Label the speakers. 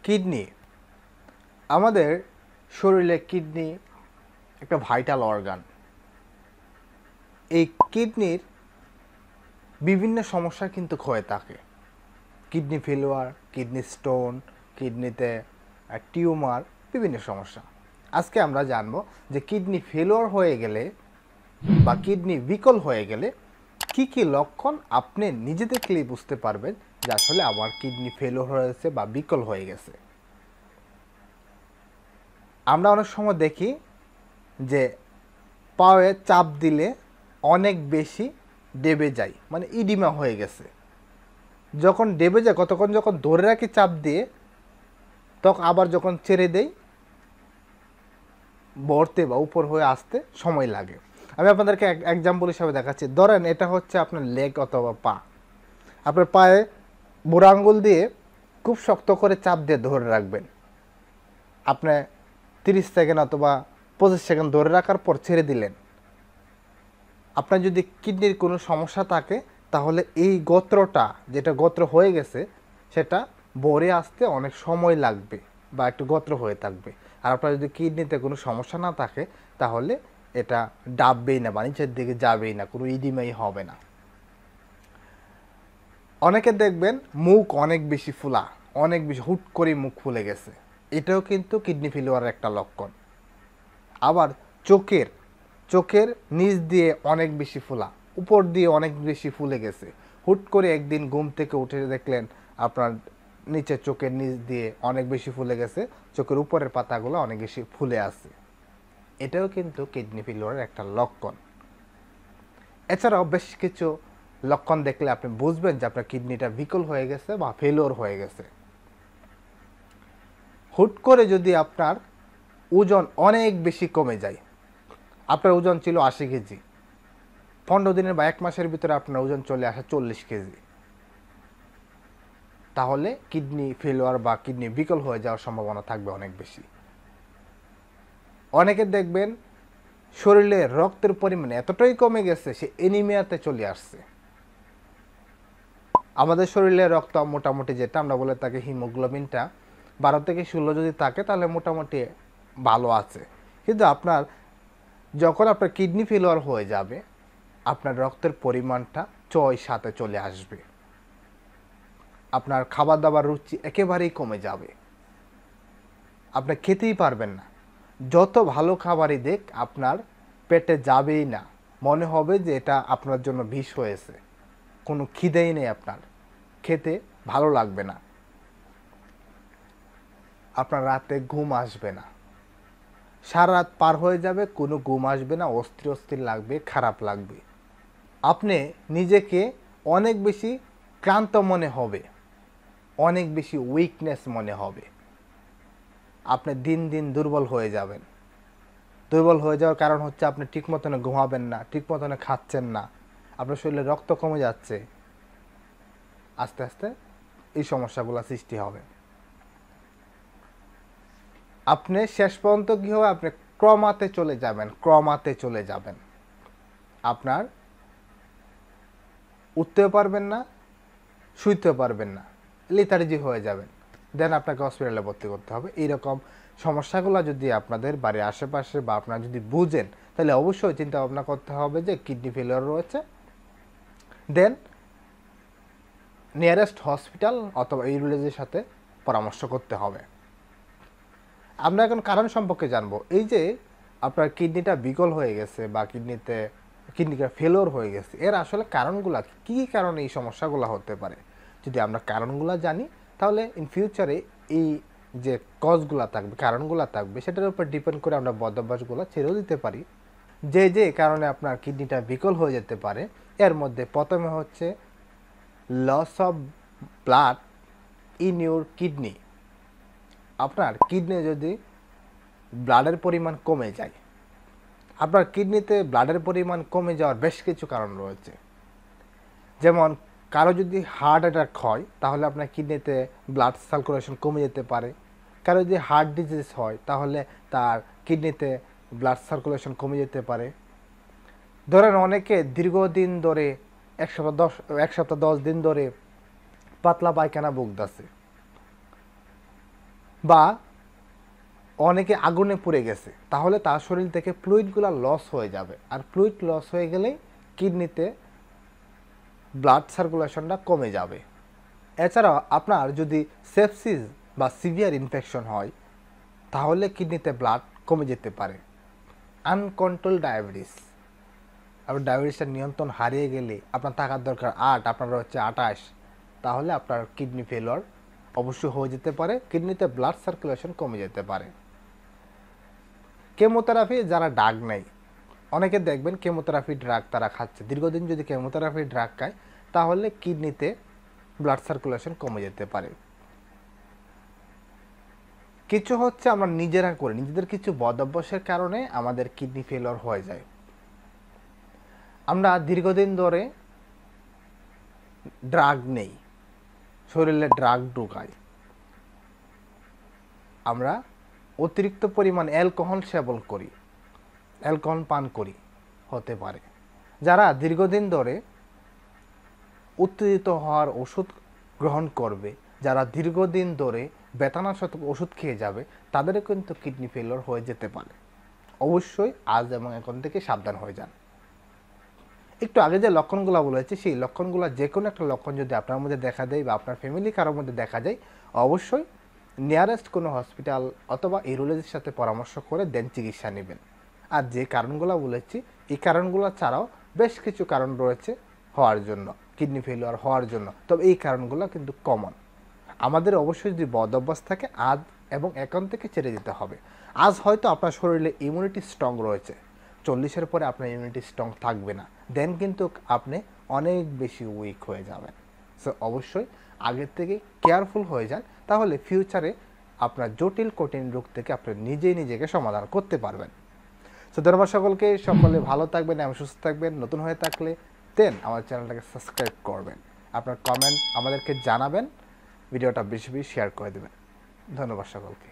Speaker 1: Kidney আমাদের শরীরে kidney একটা ভাইটাল অর্গান। এই কিডনির বিভিন্ন সমস্যা কিন্তু হয়ে থাকে। কিডনি ফেলিওর, কিডনি স্টোন, কিডনিতে টিউমার, বিভিন্ন সমস্যা। আজকে আমরা জানব যে কিডনি ফেলিওর হয়ে গেলে বা কিডনি বিকল হয়ে গেলে কি কি লক্ষণ আপনি নিজে দেখলেই বুঝতে পারবেন যে আসলে আমার কিডনি ফেলিওর হয়েছে বা বিকল হয়ে গেছে। আমরা অনেক সময় দেখি যে পায়ে চাপ দিলে অনেক বেশি ডেবে যায়, মানে ইডিমা হয়ে গেছে। যখন ডেবে যায় কতক্ষণ যখন ধরে রাখি চাপ দিয়ে, তখন আবার যখন ছেড়ে দেই বর্তে বা উপর হয়ে আসতে সময় লাগে। আমি আপনাদেরকে এক্সাম্পল হিসাবে দেখাচ্ছি। ধরেন এটা হচ্ছে আপনার লেগ অথবা পা। আপনার পায়ে বুড়ো আঙ্গুল দিয়ে খুব শক্ত করে চাপ দিয়ে ধরে রাখবেন। আপনি 30 সেকেন্ড অথবা 25 সেকেন্ড ধরে রাখার পর ছেড়ে দিলেন। আপনার যদি কিডনির কোনো সমস্যা থাকে তাহলে এই গোত্রটা, যেটা গোত্র হয়ে গেছে, সেটা ভরে আসতে অনেক সময় লাগবে বা একটু গোত্র হয়ে থাকবে। আর আপনার যদি কিডনিতে কোনো সমস্যা না থাকে তাহলে এটা ডাববেই না বা নিচের দিকে যাবেই না, কোনো ইডিমাই হবে না। অনেকে দেখবেন মুখ অনেক বেশি ফোলা, অনেক বেশি হুট করে মুখ ফুলে গেছে, এটাও কিন্তু কিডনি ফেলিওরের একটা লক্ষণ। আবার চোখের নিচ দিয়ে অনেক বেশি ফোলা, উপর দিয়ে অনেক বেশি ফুলে গেছে। হুট করে একদিন ঘুম থেকে উঠে দেখলেন আপনার নিচে চোখের নিচ দিয়ে অনেক বেশি ফুলে গেছে, চোখের উপরের পাতাগুলো অনেক বেশি ফুলে আছে, এটাও কিন্তু কিডনি ফেলিওরের একটা লক্ষণ। এছাড়াও বেশ কিছু লক্ষণ দেখলে আপনি বুঝবেন যে আপনার কিডনিটা বিকল হয়ে গেছে বা ফেলিওর হয়ে গেছে। হুট করে যদি আপনার ওজন অনেক বেশি কমে যায়, আপনার ওজন ছিল 80 কেজি, 15 দিনের বা 1 মাসের ভিতরে আপনার ওজন চলে আসে 40 কেজি, তাহলে কিডনি ফেলিওর বা কিডনি বিকল হয়ে যাওয়ার সম্ভাবনা থাকবে অনেক বেশি। অনেকে দেখবেন শরীরে রক্তের পরিমাণ এতটাই কমে গেছে সে এনিমিয়াতে চলে আসছে। আমাদের শরীরে রক্ত মোটামুটি যেটা আমরা বলে থাকি হিমোগ্লোবিনটা 12 থেকে 16 যদি থাকে তাহলে মোটামুটি ভালো আছে। কিন্তু আপনার যখন আপনার কিডনি ফেলিওর হয়ে যাবে আপনার রক্তের পরিমাণটা 6-7-এ চলে আসবে। আপনার খাবার দাবার রুচি একেবারেই কমে যাবে, আপনি খেতেই পারবেন না। যত ভালো খাবারই দেখ আপনার পেটে যাবেই না, মনে হবে যে এটা আপনার জন্য বিষ হয়েছে। কোনো খিদেই নেই, আপনার খেতে ভালো লাগবে না, আপনার রাতে ঘুম আসবে না, সারা রাত পার হয়ে যাবে, কোনো ঘুম আসবে না, অস্থির অস্থির লাগবে, খারাপ লাগবে। আপনি নিজেকে অনেক বেশি ক্লান্ত মনে হবে, অনেক বেশি উইকনেস মনে হবে, আপনি দিন দিন দুর্বল হয়ে যাবেন। দুর্বল হয়ে যাওয়ার কারণ হচ্ছে আপনি ঠিক মতনে ঘুমাবেন না, ঠিক মতনে খাচ্ছেন না, আপনার শরীরে রক্ত কমে যাচ্ছে, আস্তে আস্তে এই সমস্যাগুলো সৃষ্টি হবে। আপনি শেষ পর্যন্ত কী হবে, আপনি ক্রমাতে চলে যাবেন, আপনার উঠতেও পারবেন না, শুইতেও পারবেন না, লেথার্জি হয়ে যাবেন, দেন আপনাকে হসপিটালে ভর্তি করতে হবে। এইরকম সমস্যাগুলো যদি আপনাদের বাড়ির আশেপাশে বা আপনারা যদি বুঝেন তাহলে অবশ্যই চিন্তা ভাবনা করতে হবে যে কিডনি ফেলিওর রয়েছে, দেন নিয়ারেস্ট হসপিটাল অথবা ইউরোলজির সাথে পরামর্শ করতে হবে। আমরা এখন কারণ সম্পর্কে জানবো। এই যে আপনার কিডনিটা বিকল হয়ে গেছে বা কিডনিটা ফেলিওর হয়ে গেছে, এর আসলে কারণগুলো কী কী কারণে এই সমস্যাগুলো হতে পারে। যদি আমরা কারণগুলো জানি তাহলে ইন ফিউচারে এই যে কজগুলো থাকবে, কারণগুলো থাকবে, সেটার উপর ডিপেন্ড করে আমরা বদভ্যাসগুলো ছেড়েও দিতে পারি। যে কারণে আপনার কিডনিটা বিকল হয়ে যেতে পারে, এর মধ্যে প্রথমে হচ্ছে loss of blood in your kidney. আপনার কিডনি যদি ব্লাডের পরিমাণ কমে যায়, আপনার কিডনিতে ব্লাডের পরিমাণ কমে যাওয়ার বেশ কিছু কারণ রয়েছে। যেমন কারো যদি হার্ট অ্যাটাক হয় তাহলে আপনার কিডনিতে ব্লাড সার্কুলেশন কমে যেতে পারে। কারো যদি হার্ট ডিজিজ হয় তাহলে তার কিডনিতে ব্লাড সার্কুলেশন কমে যেতে পারে। ধরেন অনেকে দীর্ঘদিন ধরে 1 সপ্তাহ 10 দিন ধরে পাতলা পায়খানা ভুগতেছে, বা অনেকে আগুনে পুড়ে গেছে, তাহলে তার শরীর থেকে ফ্লুইডগুলো লস হয়ে যাবে, আর ফ্লুইড লস হয়ে গেলেই কিডনিতে ব্লাড সার্কুলেশনটা কমে যাবে। এছাড়াও আপনার যদি সেপসিস বা সিভিয়ার ইনফেকশন হয় তাহলে কিডনিতে ব্লাড কমে যেতে পারে। আনকন্ট্রোল ডায়াবেটিস, আপনার ডায়াবেটিসটা নিয়ন্ত্রণ হারিয়ে গেলে আপনার থাকার দরকার 8, আপনার হচ্ছে 28, তাহলে আপনার কিডনি ফেলিওর অবশ্যই হয়ে যেতে পারে, কিডনিতে ব্লাড সার্কুলেশন কমে যেতে পারে। কেমোথেরাপি যারা ড্রাগ নেয়, অনেকে দেখবেন কেমোথেরাপি ড্রাগ তারা খাচ্ছে, দীর্ঘদিন যদি কেমোথেরাপি ড্রাগ খায় তাহলে কিডনিতে ব্লাড সার্কুলেশন কমে যেতে পারে। কিছু হচ্ছে আমরা নিজেরা করি, নিজেদের কিছু বদ অভ্যাসের কারণে আমাদের কিডনি ফেলিওর হয়ে যায়। আমরা দীর্ঘদিন ধরে ড্রাগ নেই, শরীরে ড্রাগ ঢুকাই, আমরা অতিরিক্ত পরিমাণ অ্যালকোহল সেবন করি, অ্যালকোহল পান করি, হতে পারে। যারা দীর্ঘদিন ধরে উত্তেজিত হওয়ার ওষুধ গ্রহণ করবে, যারা দীর্ঘদিন ধরে ব্যথানাশক ওষুধ খেয়ে যাবে, তাদেরও কিন্তু কিডনি ফেলিওর হয়ে যেতে পারে। অবশ্যই আজ এবং এখন থেকে সাবধান হয়ে যান। একটু আগে যে লক্ষণগুলো বলেছি, সেই লক্ষণগুলো যে কোনো একটা লক্ষণ যদি আপনার মধ্যে দেখা দেয় বা আপনার ফ্যামিলি কারোর মধ্যে দেখা যায়, অবশ্যই নিয়ারেস্ট কোনো হসপিটাল অথবা ইউরোলজির সাথে পরামর্শ করে দেন চিকিৎসা নেবেন। আর যে কারণগুলো বলেছি, এই কারণগুলো ছাড়াও বেশ কিছু কারণ রয়েছে হওয়ার জন্য, কিডনি ফেলিওর হওয়ার জন্য, তবে এই কারণগুলো কিন্তু কমন। আমাদের অবশ্যই যদি বদ অভ্যাস থাকে আজ এবং এখন থেকে ছেড়ে দিতে হবে। আজ হয়তো আপনার শরীরে ইমিউনিটি স্ট্রং রয়েছে, 40-এর পরে আপনার ইমিউনিটি স্ট্রং থাকবে না, দেন কিন্তু আপনি অনেক বেশি উইক হয়ে যাবেন। সো অবশ্যই আগের থেকে কেয়ারফুল হয়ে যান, তাহলে ফিউচারে আপনার জটিল কঠিন রোগ থেকে আপনি নিজেই নিজেকে সমাধান করতে পারবেন। সো ধন্যবাদ সকলকে, সকলে ভালো থাকবেন এবং সুস্থ থাকবেন। নতুন হয়ে থাকলে দেন আমার চ্যানেলটাকে সাবস্ক্রাইব করবেন, আপনার কমেন্ট আমাদেরকে জানাবেন, ভিডিওটা বেশি বেশি শেয়ার করে দেবেন। ধন্যবাদ সকলকে।